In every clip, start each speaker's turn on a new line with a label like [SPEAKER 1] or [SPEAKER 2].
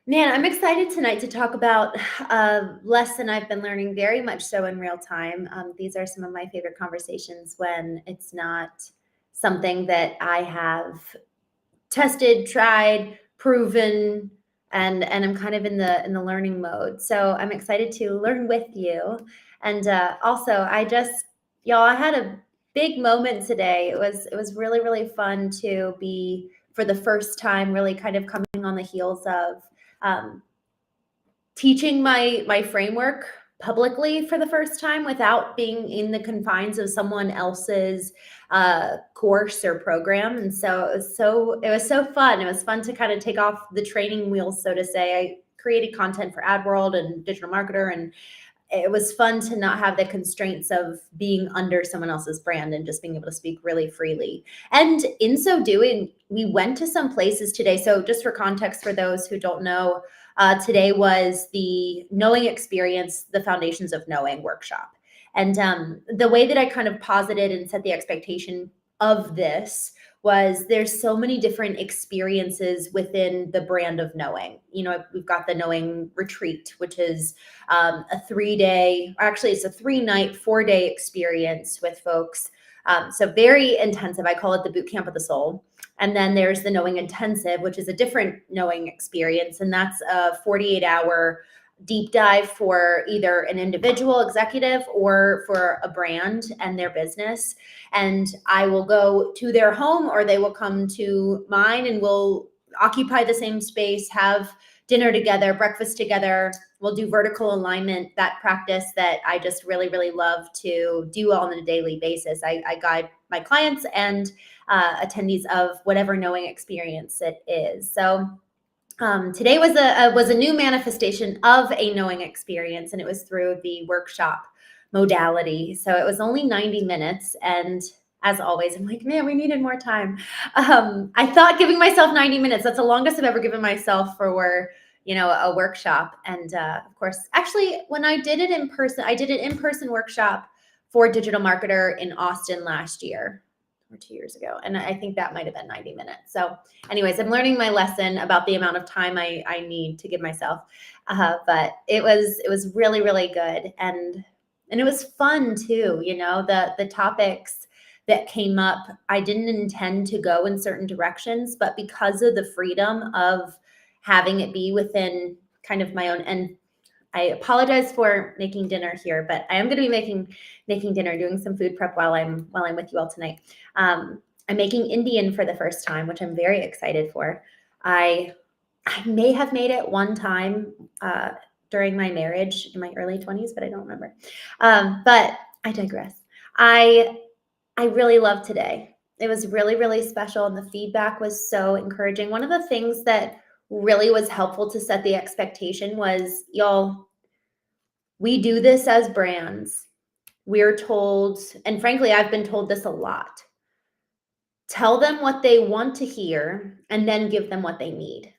[SPEAKER 1] Man, I'm excited tonight to talk about a lesson I've been learning very much so in real time. These are some of my favorite conversations when it's not something that I have tested, tried, proven, and I'm kind of in the learning mode. So I'm excited to learn with you. And also, y'all, I had a big moment today. It was really really fun to be for the first time really kind of coming on the heels of um, teaching my framework publicly for the first time without being in the confines of someone else's course or program. And so it was so fun. It was fun to kind of take off the training wheels, so to say. I created content for AdWorld and Digital Marketer, and it was fun to not have the constraints of being under someone else's brand and just being able to speak really freely. And in so doing, we went to some places today. So just for context, for those who don't know, today was the Knowing Experience, the Foundations of Knowing workshop. And the way that I kind of posited and set the expectation of this was there's so many different experiences within the brand of knowing. We've got the Knowing Retreat, which is a 3-day, actually it's a 3-night, 4-day experience with folks. So very intensive. I call it the boot camp of the soul. And then there's the Knowing Intensive, which is a different knowing experience. And that's a 48-hour deep dive for either an individual executive or for a brand and their business. And I will go to their home or they will come to mine, and we'll occupy the same space, have dinner together, breakfast together. We'll do vertical alignment, that practice that I just really, really love to do on a daily basis. I guide my clients and attendees of whatever knowing experience it is. So today was a new manifestation of a knowing experience, and it was through the workshop modality. So it was only 90 minutes, and as always, I'm like, man, we needed more time. I thought giving myself 90 minutes, that's the longest I've ever given myself for a workshop. And of course, actually, when I did it in person, I did an in-person workshop for Digital Marketer in Austin last year or 2 years ago. And I think that might've been 90 minutes. So anyways, I'm learning my lesson about the amount of time I need to give myself. But it was really, really good. And it was fun too. The topics that came up, I didn't intend to go in certain directions, but because of the freedom of having it be within kind of my own, and I apologize for making dinner here, but I am going to be making dinner, doing some food prep while I'm with you all tonight. I'm making Indian for the first time, which I'm very excited for. I may have made it one time during my marriage in my early 20s, but I don't remember. But I digress. I really loved today. It was really, really special, and the feedback was so encouraging. One of the things that really was helpful to set the expectation was, y'all, we do this as brands. We're told, and frankly, I've been told this a lot. Tell them what they want to hear and then give them what they need.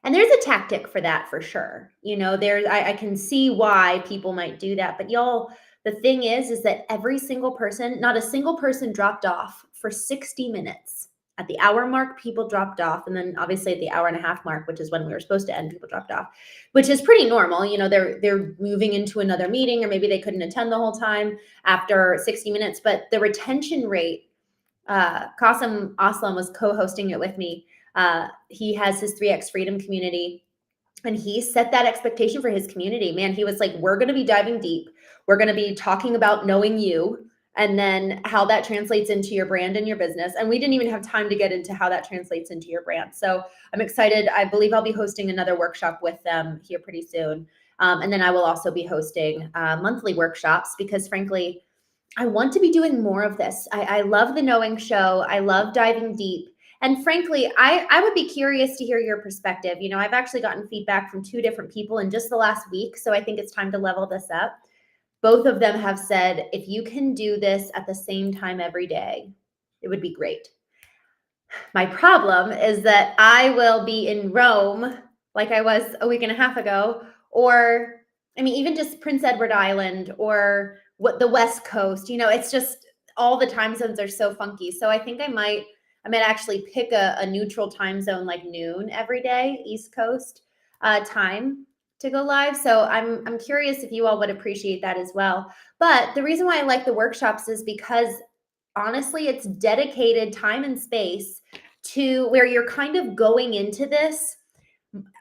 [SPEAKER 1] And there's a tactic for that for sure. I can see why people might do that, but y'all, the thing is that every single person, not a single person dropped off for 60 minutes. At the hour mark, people dropped off. And then obviously at the hour and a half mark, which is when we were supposed to end, people dropped off, which is pretty normal. They're moving into another meeting, or maybe they couldn't attend the whole time after 60 minutes. But the retention rate, Qasim Aslam was co-hosting it with me. He has his 3X Freedom community, and he set that expectation for his community. Man, he was like, we're going to be diving deep. We're going to be talking about knowing you, and then how that translates into your brand and your business. And we didn't even have time to get into how that translates into your brand. So I'm excited. I believe I'll be hosting another workshop with them here pretty soon. And then I will also be hosting monthly workshops, because frankly, I want to be doing more of this. I love the Knowing Show. I love diving deep. And frankly, I would be curious to hear your perspective. I've actually gotten feedback from 2 different people in just the last week. So I think it's time to level this up. Both of them have said, if you can do this at the same time every day, it would be great. My problem is that I will be in Rome, like I was a week and a half ago, or even just Prince Edward Island, or the West Coast. It's just all the time zones are so funky. So I think I might actually pick a neutral time zone, like noon every day, East Coast. time to go live. So I'm curious if you all would appreciate that as well. But the reason why I like the workshops is because honestly, it's dedicated time and space to where you're kind of going into this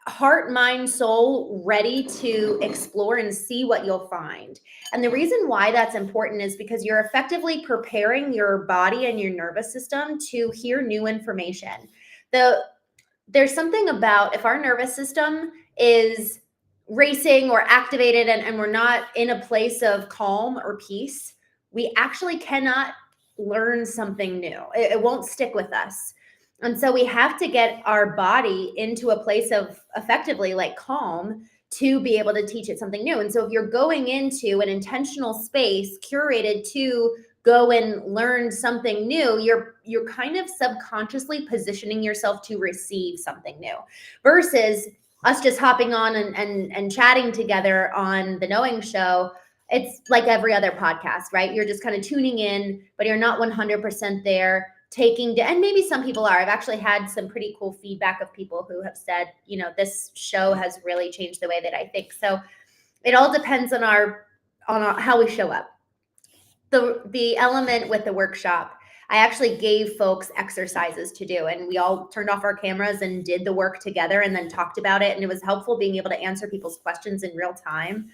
[SPEAKER 1] heart, mind, soul, ready to explore and see what you'll find. And the reason why that's important is because you're effectively preparing your body and your nervous system to hear new information. There's something about if our nervous system is racing or activated and we're not in a place of calm or peace, we actually cannot learn something new. It won't stick with us. And so we have to get our body into a place of effectively like calm to be able to teach it something new. And so if you're going into an intentional space curated to go and learn something new, you're kind of subconsciously positioning yourself to receive something new versus us just hopping on and chatting together on the Knowing Show. It's like every other podcast, right? You're just kind of tuning in, but you're not 100% there and maybe some people are. I've actually had some pretty cool feedback of people who have said, this show has really changed the way that I think. So it all depends on how we show up. The element with the workshop, I actually gave folks exercises to do, and we all turned off our cameras and did the work together and then talked about it. And it was helpful being able to answer people's questions in real time.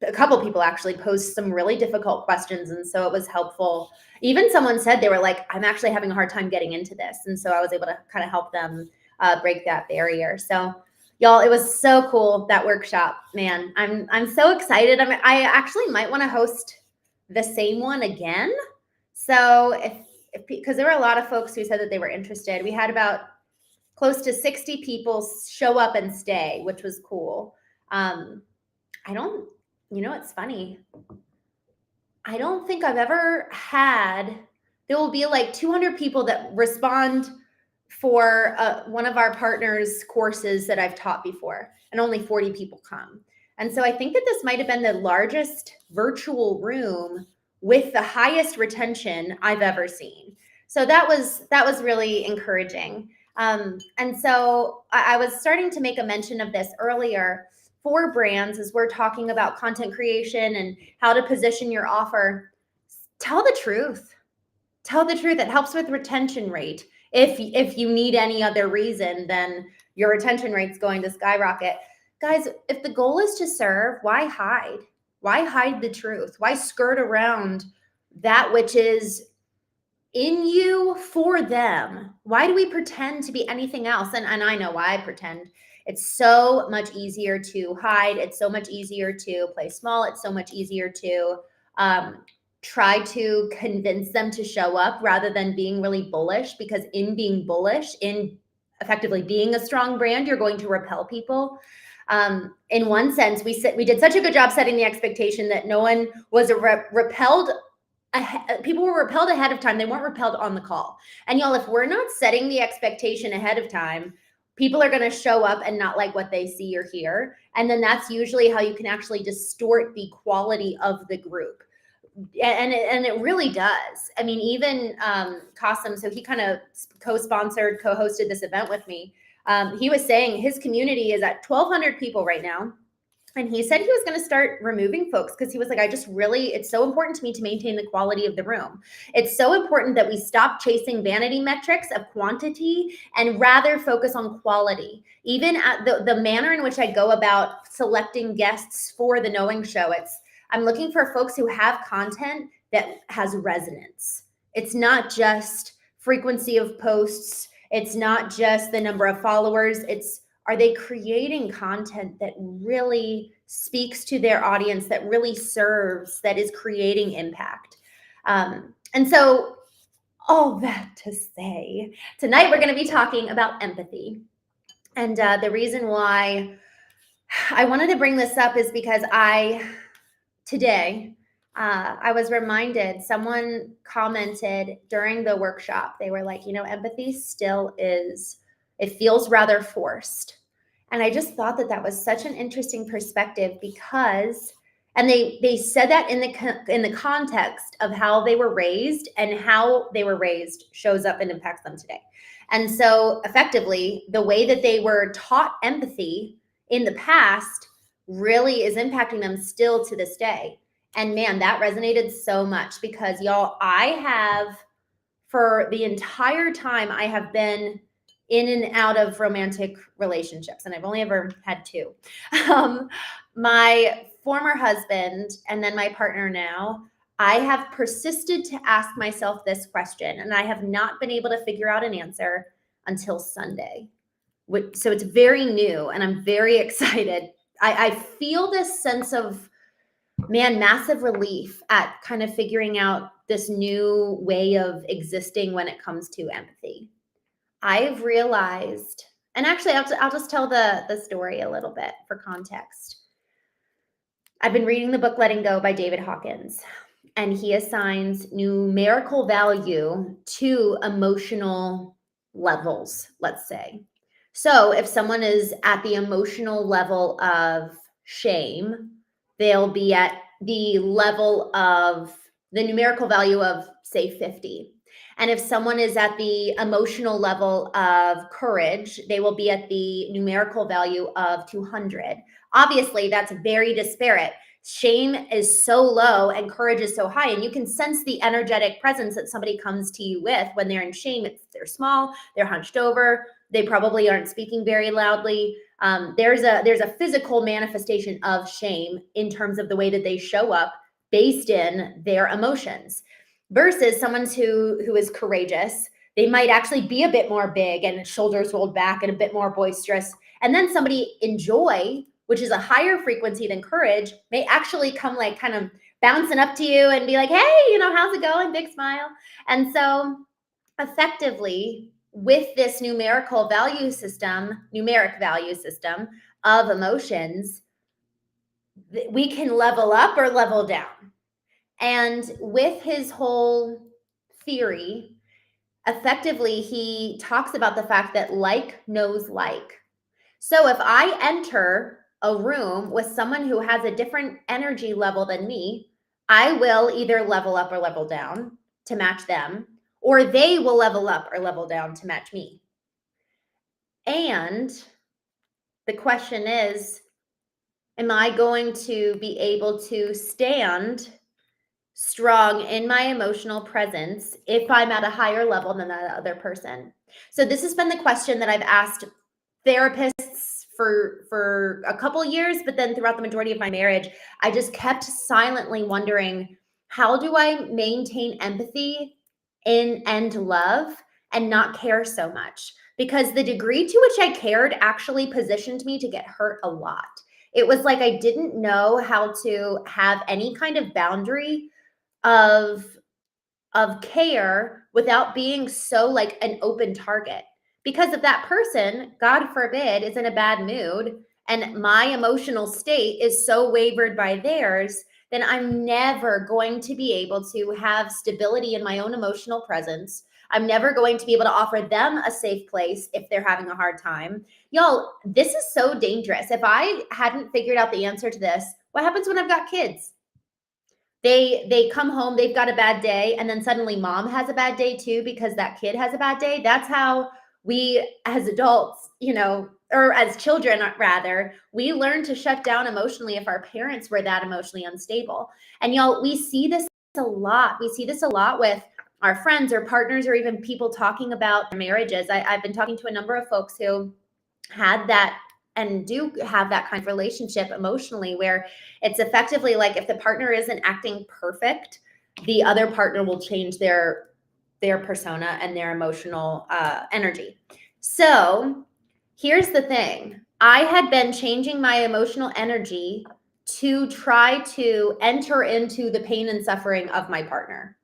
[SPEAKER 1] A couple people actually posed some really difficult questions. And so it was helpful. Even someone said they were like, I'm actually having a hard time getting into this. And so I was able to kind of help them break that barrier. So y'all, it was so cool, that workshop, man. I'm so excited. I actually might want to host the same one again. So because there were a lot of folks who said that they were interested. We had about close to 60 people show up and stay, which was cool. It's funny. I don't think I've ever there will be like 200 people that respond for one of our partners' courses that I've taught before, and only 40 people come. And so I think that this might have been the largest virtual room with the highest retention I've ever seen. So that was really encouraging. And so I was starting to make a mention of this earlier. For brands, as we're talking about content creation and how to position your offer, tell the truth. Tell the truth. It helps with retention rate. If you need any other reason, then your retention rate's going to skyrocket. Guys, if the goal is to serve, why hide? Why hide the truth? Why skirt around that which is in you for them? Why do we pretend to be anything else? And I know why I pretend. It's so much easier to hide. It's so much easier to play small. It's so much easier to try to convince them to show up rather than being really bullish, because in being bullish, in effectively being a strong brand, you're going to repel people. In one sense, we did such a good job setting the expectation that no one was repelled. People were repelled ahead of time. They weren't repelled on the call. And y'all, if we're not setting the expectation ahead of time, people are going to show up and not like what they see or hear. And then that's usually how you can actually distort the quality of the group. And it really does. I mean, even 𝐼𝐚𝐢𝐥𝐲, so he kind of co-hosted this event with me. He was saying his community is at 1,200 people right now. And he said he was going to start removing folks because he was like, it's so important to me to maintain the quality of the room. It's so important that we stop chasing vanity metrics of quantity and rather focus on quality. Even at the manner in which I go about selecting guests for the Knowing Show, I'm looking for folks who have content that has resonance. It's not just frequency of posts. It's not just the number of followers. Are they creating content that really speaks to their audience, that really serves, that is creating impact? And so all that to say, tonight we're going to be talking about empathy. And the reason why I wanted to bring this up is because today I was reminded, someone commented during the workshop, they were like, empathy still it feels rather forced. And I just thought that was such an interesting perspective because, and they said that in the context of how they were raised, and how they were raised shows up and impacts them today. And so effectively, the way that they were taught empathy in the past really is impacting them still to this day. And man, that resonated so much because y'all, I have, for the entire time I have been in and out of romantic relationships, and I've only ever had two. My former husband and then my partner now, I have persisted to ask myself this question, and I have not been able to figure out an answer until Sunday. So it's very new, and I'm very excited. I feel this sense of, man, massive relief at kind of figuring out this new way of existing when it comes to empathy. I've realized, and actually I'll just tell the story a little bit for context. I've been reading the book Letting Go by David Hawkins, and he assigns numerical value to emotional levels, let's say. So if someone is at the emotional level of shame, they'll be at the level of the numerical value of, say, 50. And if someone is at the emotional level of courage, they will be at the numerical value of 200. Obviously, that's very disparate. Shame is so low and courage is so high, and you can sense the energetic presence that somebody comes to you with when they're in shame. They're small, they're hunched over, they probably aren't speaking very loudly. There's a physical manifestation of shame in terms of the way that they show up based in their emotions, versus someone who is courageous. They might actually be a bit more big and shoulders rolled back and a bit more boisterous. And then somebody in joy, which is a higher frequency than courage, may actually come like kind of bouncing up to you and be like, hey, how's it going? Big smile. And so effectively, with this numeric value system of emotions, we can level up or level down. And with his whole theory, effectively, he talks about the fact that like knows like. So if I enter a room with someone who has a different energy level than me, I will either level up or level down to match them, or they will level up or level down to match me. And the question is, am I going to be able to stand strong in my emotional presence if I'm at a higher level than that other person? So this has been the question that I've asked therapists for a couple years, but then throughout the majority of my marriage, I just kept silently wondering, how do I maintain empathy and love and not care so much? Because the degree to which I cared actually positioned me to get hurt a lot. It was like I didn't know how to have any kind of boundary of care without being so like an open target. Because if that person, God forbid, is in a bad mood and my emotional state is so wavered by theirs, then I'm never going to be able to have stability in my own emotional presence. I'm never going to be able to offer them a safe place if they're having a hard time. Y'all, this is so dangerous. If I hadn't figured out the answer to this, what happens when I've got kids? They come home, they've got a bad day, and then suddenly mom has a bad day too because that kid has a bad day. That's how we as adults, or as children rather, we learn to shut down emotionally if our parents were that emotionally unstable. And y'all, we see this a lot. We see this a lot with our friends or partners or even people talking about marriages. I've been talking to a number of folks who had that and do have that kind of relationship emotionally, where it's effectively like if the partner isn't acting perfect, the other partner will change their persona and their emotional energy. So here's the thing. I had been changing my emotional energy to try to enter into the pain and suffering of my partner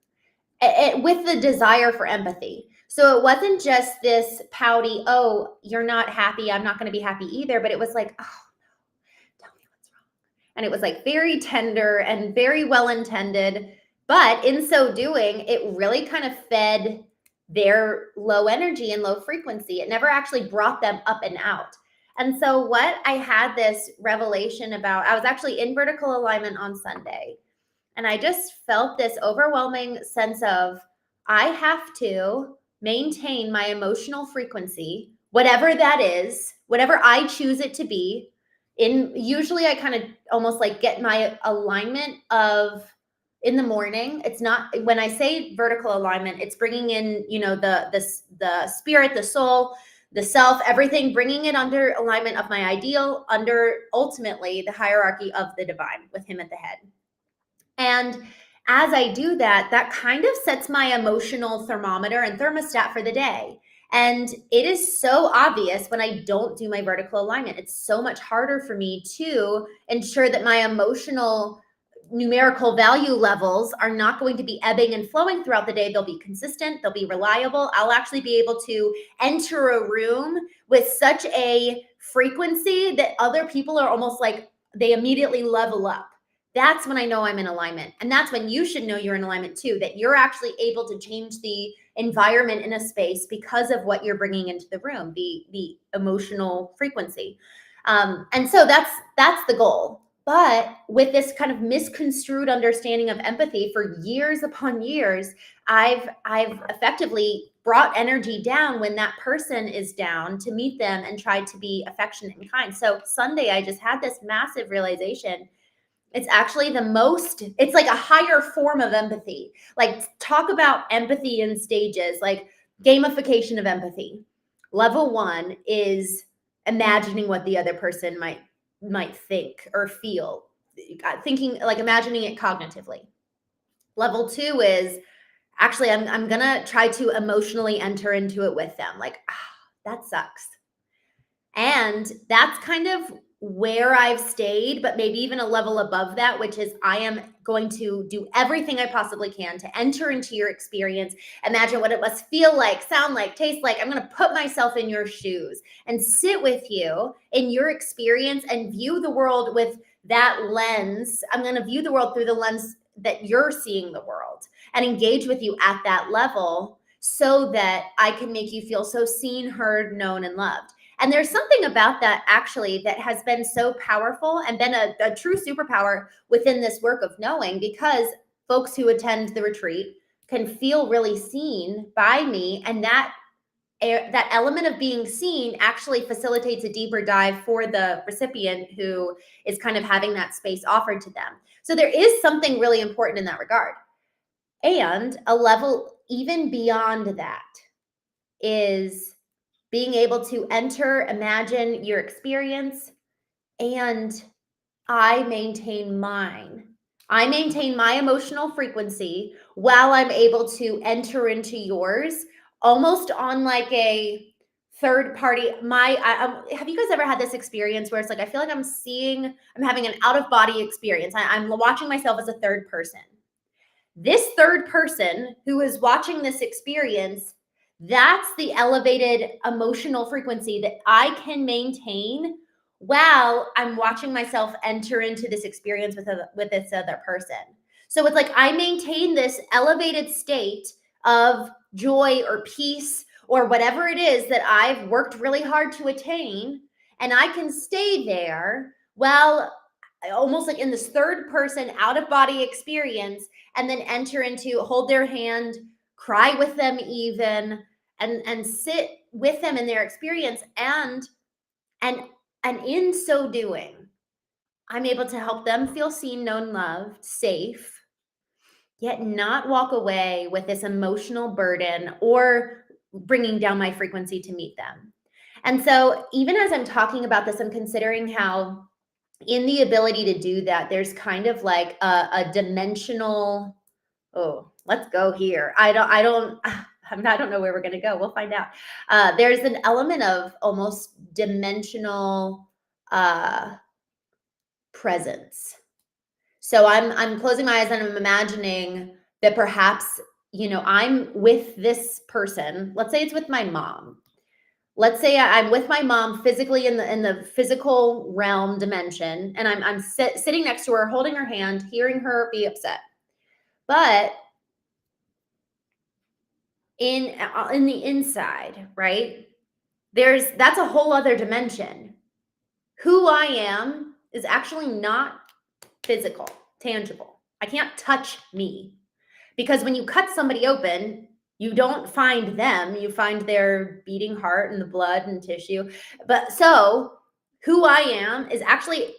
[SPEAKER 1] with the desire for empathy. So it wasn't just this pouty, oh, you're not happy, I'm not going to be happy either. But it was like, oh, no, tell me what's wrong. And it was like very tender and very well-intended. But in so doing, it really kind of fed their low energy and low frequency. It never actually brought them up and out. And so what I had this revelation about, I was actually in vertical alignment on Sunday. And I just felt this overwhelming sense of, I have to maintain my emotional frequency, whatever that is, whatever I choose it to be. Usually I kind of almost like get my alignment of in the morning. It's not, when I say vertical alignment, it's bringing in, the spirit, the soul, the self, everything, bringing it under alignment of my ideal, under ultimately the hierarchy of the divine with him at the head. And as I do that, that kind of sets my emotional thermometer and thermostat for the day. And it is so obvious when I don't do my vertical alignment. It's so much harder for me to ensure that my emotional numerical value levels are not going to be ebbing and flowing throughout the day. They'll be consistent, they'll be reliable. I'll actually be able to enter a room with such a frequency that other people are almost like they immediately level up. That's when I know I'm in alignment. And that's when you should know you're in alignment too, that you're actually able to change the environment in a space because of what you're bringing into the room, the emotional frequency. And so that's the goal. But with this kind of misconstrued understanding of empathy for years upon years, I've effectively brought energy down when that person is down to meet them and try to be affectionate and kind. So Sunday, I just had this massive realization. It's actually it's like a higher form of empathy. Like, talk about empathy in stages, like gamification of empathy. Level 1 is imagining what the other person might think or feel, thinking, like imagining it cognitively. Level 2 is actually, I'm gonna try to emotionally enter into it with them. Like, that sucks. And that's kind of where I've stayed, but maybe even a level above that, which is I am going to do everything I possibly can to enter into your experience, imagine what it must feel like, sound like, taste like. I'm going to put myself in your shoes and sit with you in your experience and view the world with that lens. I'm going to view the world through the lens that you're seeing the world and engage with you at that level so that I can make you feel so seen, heard, known, and loved. And there's something about that actually that has been so powerful and been a true superpower within this work of knowing, because folks who attend the retreat can feel really seen by me. And that element of being seen actually facilitates a deeper dive for the recipient who is kind of having that space offered to them. So there is something really important in that regard. And a level even beyond that is being able to imagine your experience, and I maintain mine. I maintain my emotional frequency while I'm able to enter into yours, almost on like a third party. Have you guys ever had this experience where it's like, I feel like I'm having an out of body experience. I'm watching myself as a third person. This third person who is watching this experience, that's the elevated emotional frequency that I can maintain while I'm watching myself enter into this experience with this other person. So it's like I maintain this elevated state of joy or peace or whatever it is that I've worked really hard to attain, and I can stay there while almost like in this third person out of body experience, and then enter into, hold their hand, cry with them even, and sit with them in their experience. And in so doing, I'm able to help them feel seen, known, loved, safe, yet not walk away with this emotional burden or bringing down my frequency to meet them. And so even as I'm talking about this, I'm considering how in the ability to do that, there's kind of like a dimensional, let's go here. I don't know where we're going to go. We'll find out. There's an element of almost dimensional presence. So I'm closing my eyes and I'm imagining that perhaps, I'm with this person. Let's say it's with my mom. Let's say I'm with my mom physically in the physical realm dimension, and I'm sitting next to her, holding her hand, hearing her be upset. But in the inside, right? That's a whole other dimension. Who I am is actually not physical, tangible. I can't touch me, because when you cut somebody open, You don't find them, you find their beating heart and the blood and tissue. But so who I am is actually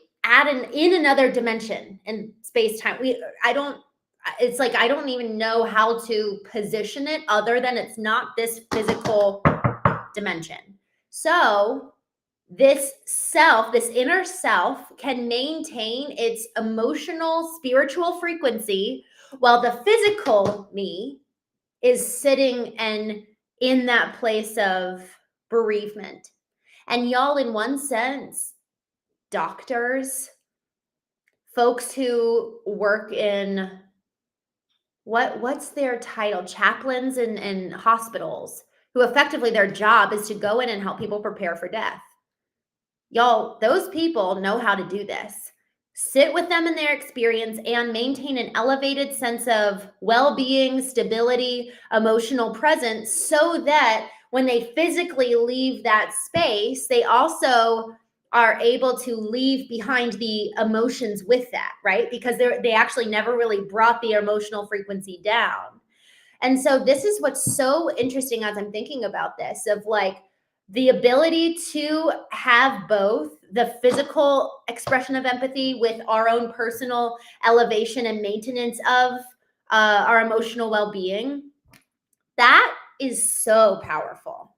[SPEAKER 1] in another dimension in space time. It's like I don't even know how to position it other than it's not this physical dimension. So this self, this inner self, can maintain its emotional, spiritual frequency while the physical me is sitting and in that place of bereavement. And y'all, in one sense, doctors, folks who work in what's their title? Chaplains in hospitals, who effectively their job is to go in and help people prepare for death. Y'all, those people know how to do this. Sit with them in their experience and maintain an elevated sense of well-being, stability, emotional presence, so that when they physically leave that space, they also are able to leave behind the emotions with that, right? Because they actually never really brought the emotional frequency down. And so this is what's so interesting as I'm thinking about this, of like the ability to have both the physical expression of empathy with our own personal elevation and maintenance of our emotional well-being. That is so powerful.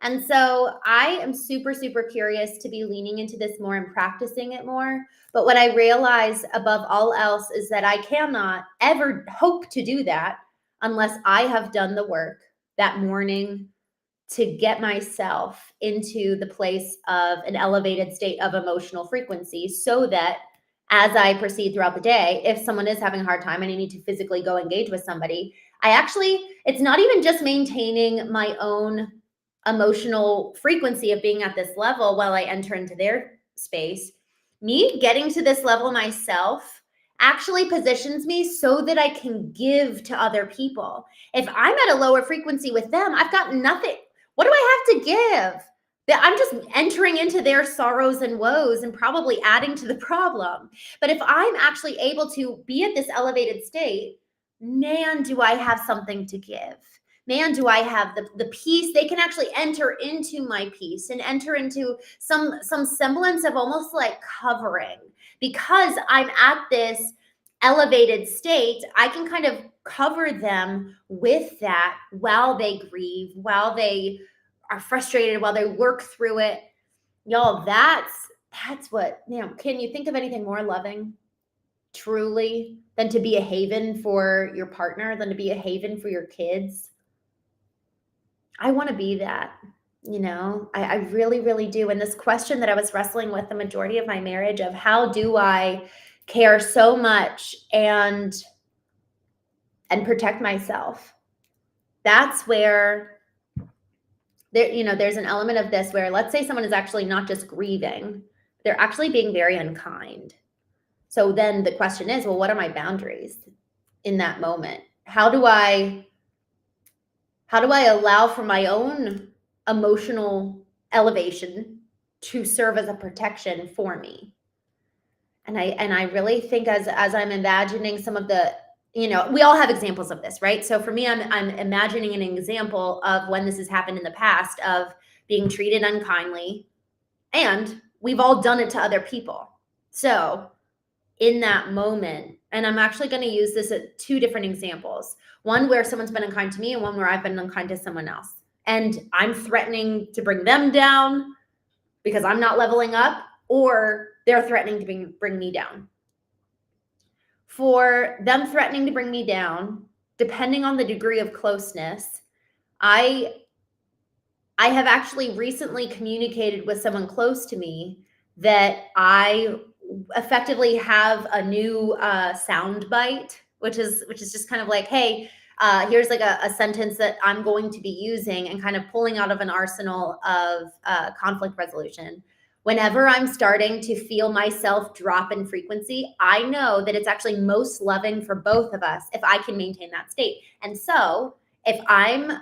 [SPEAKER 1] And so I am super, super curious to be leaning into this more and practicing it more. But what I realize above all else is that I cannot ever hope to do that unless I have done the work that morning to get myself into the place of an elevated state of emotional frequency, so that as I proceed throughout the day, if someone is having a hard time and I need to physically go engage with somebody, it's not even just maintaining my own emotional frequency of being at this level while I enter into their space. Me getting to this level myself actually positions me so that I can give to other people. If I'm at a lower frequency with them, I've got nothing. What do I have to give? I'm just entering into their sorrows and woes and probably adding to the problem. But if I'm actually able to be at this elevated state, man, do I have something to give. Man, do I have the peace. They can actually enter into my peace and enter into some semblance of almost like covering. Because I'm at this elevated state, I can kind of cover them with that while they grieve, while they are frustrated, while they work through it. Y'all, that's what, can you think of anything more loving, truly, than to be a haven for your partner, than to be a haven for your kids? I want to be that, I really, really do. And this question that I was wrestling with the majority of my marriage, of how do I care so much and protect myself? That's where there's an element of this where, let's say someone is actually not just grieving, they're actually being very unkind. So then the question is, well, what are my boundaries in that moment? How do I allow for my own emotional elevation to serve as a protection for me? And I really think as I'm imagining some of the, we all have examples of this, right? So for me, I'm imagining an example of when this has happened in the past, of being treated unkindly, and we've all done it to other people. So in that moment, and I'm actually going to use this at two different examples. One where someone's been unkind to me, and one where I've been unkind to someone else. And I'm threatening to bring them down because I'm not leveling up, or they're threatening to bring me down. For them threatening to bring me down, depending on the degree of closeness, I have actually recently communicated with someone close to me that I effectively have a new sound bite, which is just kind of like, hey, here's like a sentence that I'm going to be using, and kind of pulling out of an arsenal of conflict resolution. Whenever I'm starting to feel myself drop in frequency, I know that it's actually most loving for both of us if I can maintain that state. And so if I'm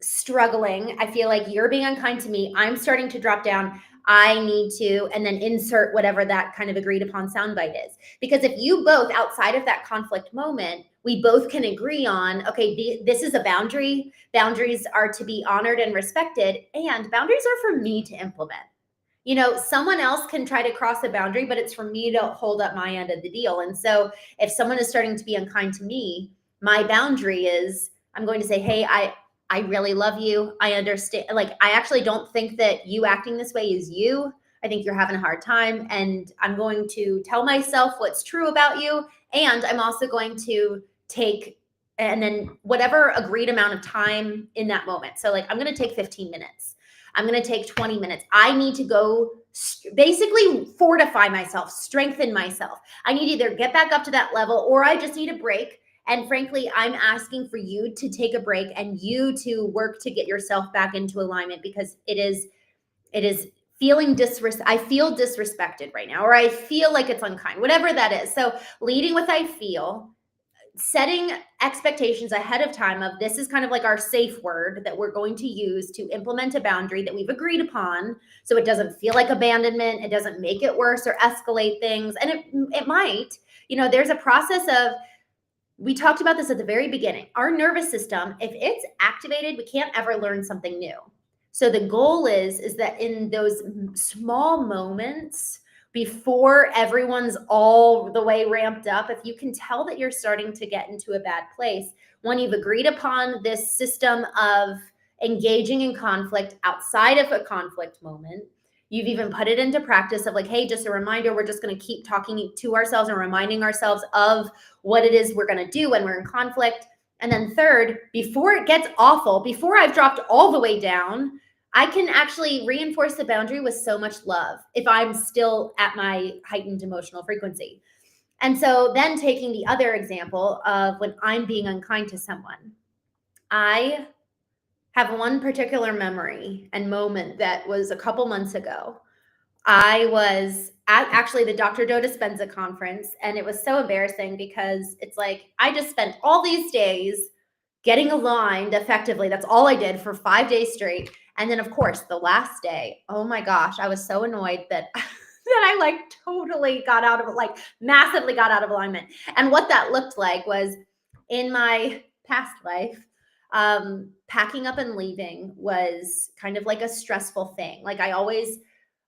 [SPEAKER 1] struggling, I feel like you're being unkind to me, I'm starting to drop down, I need to, and then insert whatever that kind of agreed upon soundbite is. Because if you both, outside of that conflict moment, we both can agree on, okay, this is a boundary. Boundaries are to be honored and respected, and boundaries are for me to implement. You know, someone else can try to cross a boundary, but it's for me to hold up my end of the deal. And so if someone is starting to be unkind to me, my boundary is I'm going to say, hey, I really love you. I understand. Like, I actually don't think that you acting this way is you. I think you're having a hard time. And I'm going to tell myself what's true about you. And I'm also going to take, and then whatever agreed amount of time in that moment. So like, I'm going to take 15 minutes. I'm going to take 20 minutes. I need to go basically fortify myself, strengthen myself. I need to either get back up to that level or I just need a break. And frankly, I'm asking for you to take a break and you to work to get yourself back into alignment, because it is feeling I feel disrespected right now, or I feel like it's unkind, whatever that is. So leading with I feel, setting expectations ahead of time of this is kind of like our safe word that we're going to use to implement a boundary that we've agreed upon, so it doesn't feel like abandonment, it doesn't make it worse or escalate things. And it might, you know, there's a process of, we talked about this at the very beginning. Our nervous system, if it's activated, we can't ever learn something new. So the goal is that in those small moments before everyone's all the way ramped up, if you can tell that you're starting to get into a bad place, when you've agreed upon this system of engaging in conflict outside of a conflict moment, you've even put it into practice of like, hey, just a reminder, we're just going to keep talking to ourselves and reminding ourselves of what it is we're going to do when we're in conflict. And then third, before it gets awful, before I've dropped all the way down, I can actually reinforce the boundary with so much love if I'm still at my heightened emotional frequency. And so then taking the other example of when I'm being unkind to someone, I have one particular memory and moment that was a couple months ago. I was at actually the Dr. Joe Dispenza conference, and it was so embarrassing because it's like I just spent all these days getting aligned effectively. That's all I did for 5 days straight. And then of course the last day, oh my gosh, I was so annoyed that that I like totally got out of, like massively got out of alignment. And what that looked like was, in my past life, packing up and leaving was kind of like a stressful thing. Like I always,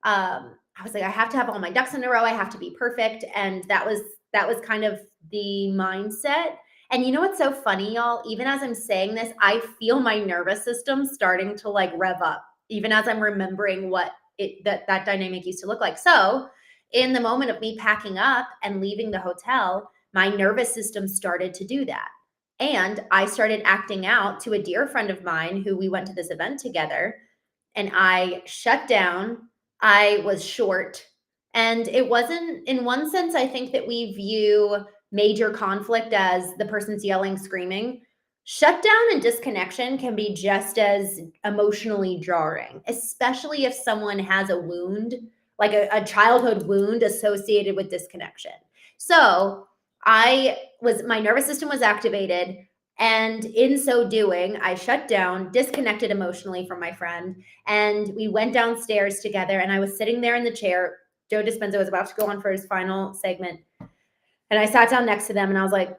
[SPEAKER 1] I was like, I have to have all my ducks in a row. I have to be perfect. And that was kind of the mindset. And you know what's so funny, y'all? Even as I'm saying this, I feel my nervous system starting to like rev up, even as I'm remembering what that dynamic used to look like. So in the moment of me packing up and leaving the hotel, my nervous system started to do that. And I started acting out to a dear friend of mine who we went to this event together, and I shut down. I was short. And it wasn't, in one sense, I think that we view major conflict as the person's yelling, screaming. Shutdown and disconnection can be just as emotionally jarring, especially if someone has a wound, like a childhood wound associated with disconnection. So my nervous system was activated. And in so doing, I shut down, disconnected emotionally from my friend, and we went downstairs together, and I was sitting there in the chair. Joe Dispenza was about to go on for his final segment. And I sat down next to them and I was like,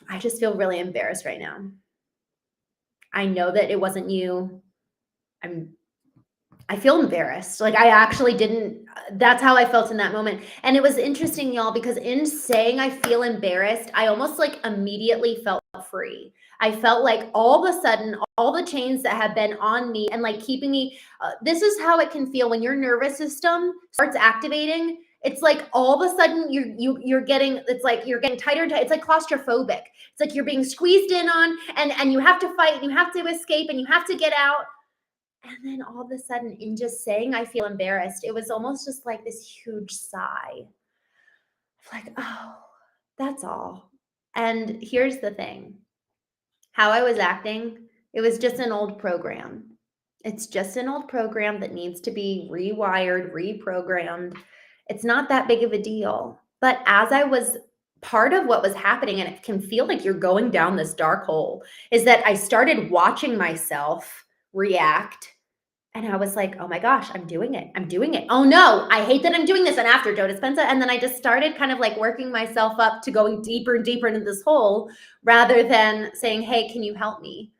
[SPEAKER 1] I just feel really embarrassed right now. I know that it wasn't you. I feel embarrassed. Like I actually didn't, that's how I felt in that moment. And it was interesting, y'all, because in saying I feel embarrassed, I almost like immediately felt free. I felt like all of a sudden, all the chains that have been on me and like keeping me, this is how it can feel when your nervous system starts activating. It's like all of a sudden you're getting, it's like you're getting tighter and tighter. It's like claustrophobic. It's like you're being squeezed in on, and you have to fight and you have to escape and you have to get out. And then all of a sudden, in just saying I feel embarrassed, it was almost just like this huge sigh. Like, oh, that's all. And here's the thing. How I was acting, it was just an old program. It's just an old program that needs to be rewired, reprogrammed. It's not that big of a deal. But as I was, part of what was happening, and it can feel like you're going down this dark hole, is that I started watching myself react And I was like, oh my gosh, I'm doing it. I'm doing it. Oh no, I hate that I'm doing this. And after Joe Dispenza, and then I just started kind of like working myself up to going deeper and deeper into this hole rather than saying, hey, can you help me?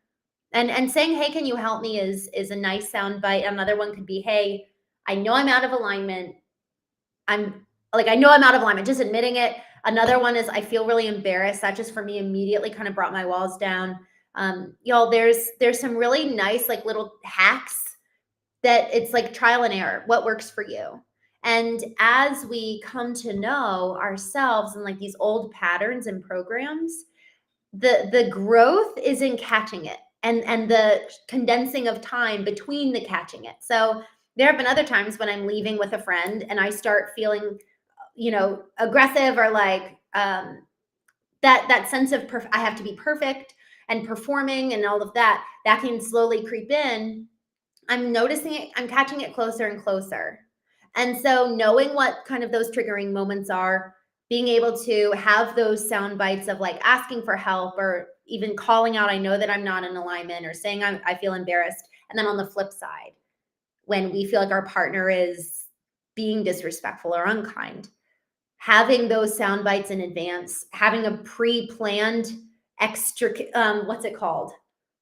[SPEAKER 1] And saying, hey, can you help me is a nice sound bite. Another one could be, hey, I know I'm out of alignment. I know I'm out of alignment, just admitting it. Another one is I feel really embarrassed. That just for me immediately kind of brought my walls down. Y'all, there's some really nice like little hacks that it's like trial and error. What works for you? And as we come to know ourselves and like these old patterns and programs, the growth is in catching it and the condensing of time between the catching it. So there have been other times when I'm leaving with a friend and I start feeling, aggressive or like that sense of I have to be perfect and performing and all of that can slowly creep in. I'm noticing it, I'm catching it closer and closer. And so knowing what kind of those triggering moments are, being able to have those sound bites of like asking for help or even calling out, I know that I'm not in alignment, or saying I feel embarrassed. And then on the flip side, when we feel like our partner is being disrespectful or unkind, having those sound bites in advance, having a pre-planned extra, what's it called?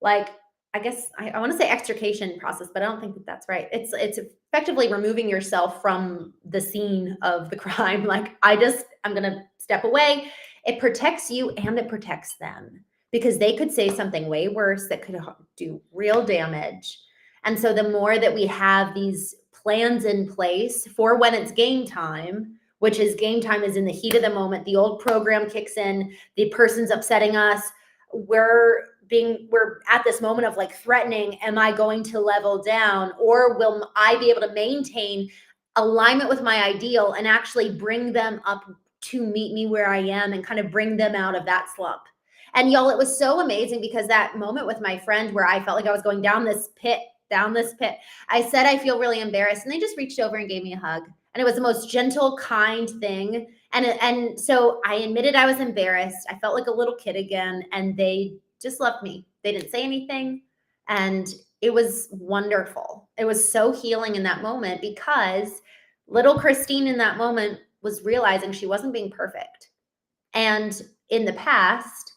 [SPEAKER 1] Like, I guess I want to say extrication process, but I don't think that that's right. It's effectively removing yourself from the scene of the crime. Like, I'm going to step away. It protects you and it protects them, because they could say something way worse that could do real damage. And so the more that we have these plans in place for when it's game time, which is game time is in the heat of the moment, the old program kicks in, the person's upsetting us, we're at this moment of like threatening, am I going to level down, or will I be able to maintain alignment with my ideal and actually bring them up to meet me where I am and kind of bring them out of that slump? And y'all, it was so amazing, because that moment with my friend where I felt like I was going down this pit, I said, I feel really embarrassed. And they just reached over and gave me a hug. And it was the most gentle, kind thing. And so I admitted I was embarrassed. I felt like a little kid again. And they just loved me. They didn't say anything. And it was wonderful. It was so healing in that moment, because little Christene in that moment was realizing she wasn't being perfect. And in the past,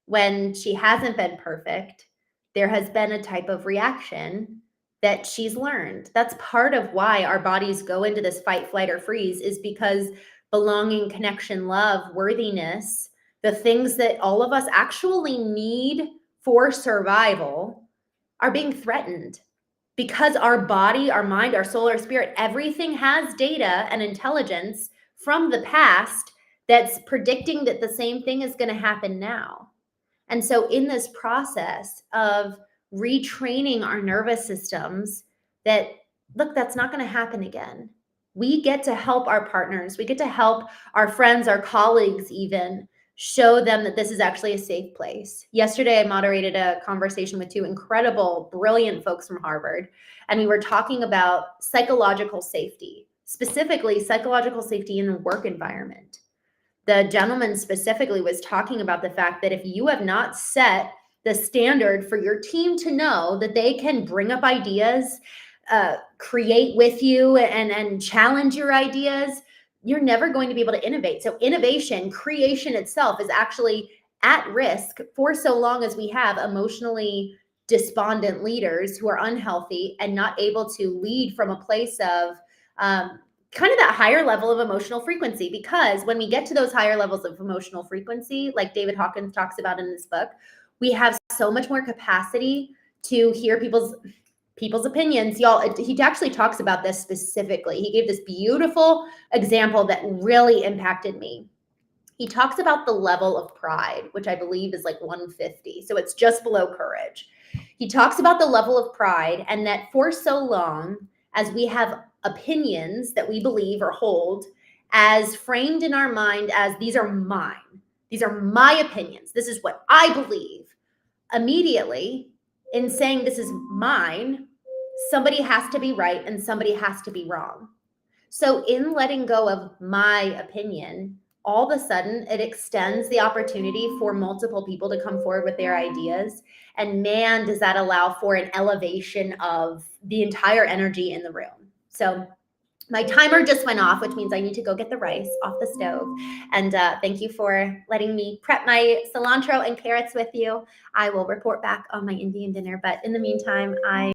[SPEAKER 1] when she hasn't been perfect, there has been a type of reaction that she's learned. That's part of why our bodies go into this fight, flight, or freeze, is because belonging, connection, love, worthiness, the things that all of us actually need for survival, are being threatened, because our body, our mind, our soul, our spirit, everything has data and intelligence from the past that's predicting that the same thing is going to happen now. And so in this process of retraining our nervous systems, that, look, that's not going to happen again. We get to help our partners. We get to help our friends, our colleagues, even show them that this is actually a safe place. Yesterday, I moderated a conversation with two incredible, brilliant folks from Harvard, and we were talking about psychological safety, specifically psychological safety in the work environment. The gentleman specifically was talking about the fact that if you have not set the standard for your team to know that they can bring up ideas, create with you, and challenge your ideas, you're never going to be able to innovate. So innovation, creation itself, is actually at risk for so long as we have emotionally despondent leaders who are unhealthy and not able to lead from a place of kind of that higher level of emotional frequency. Because when we get to those higher levels of emotional frequency, like David Hawkins talks about in this book, we have so much more capacity to hear people's opinions. Y'all, he actually talks about this specifically. He gave this beautiful example that really impacted me. He talks about the level of pride, which I believe is like 150. So it's just below courage. He talks about the level of pride, and that for so long, as we have opinions that we believe or hold as framed in our mind as, these are mine, these are my opinions, this is what I believe, immediately in saying this is mine, somebody has to be right and somebody has to be wrong. So in letting go of my opinion, all of a sudden it extends the opportunity for multiple people to come forward with their ideas. And man, does that allow for an elevation of the entire energy in the room. So my timer just went off, which means I need to go get the rice off the stove. And thank you for letting me prep my cilantro and carrots with you. I will report back on my Indian dinner. But in the meantime, I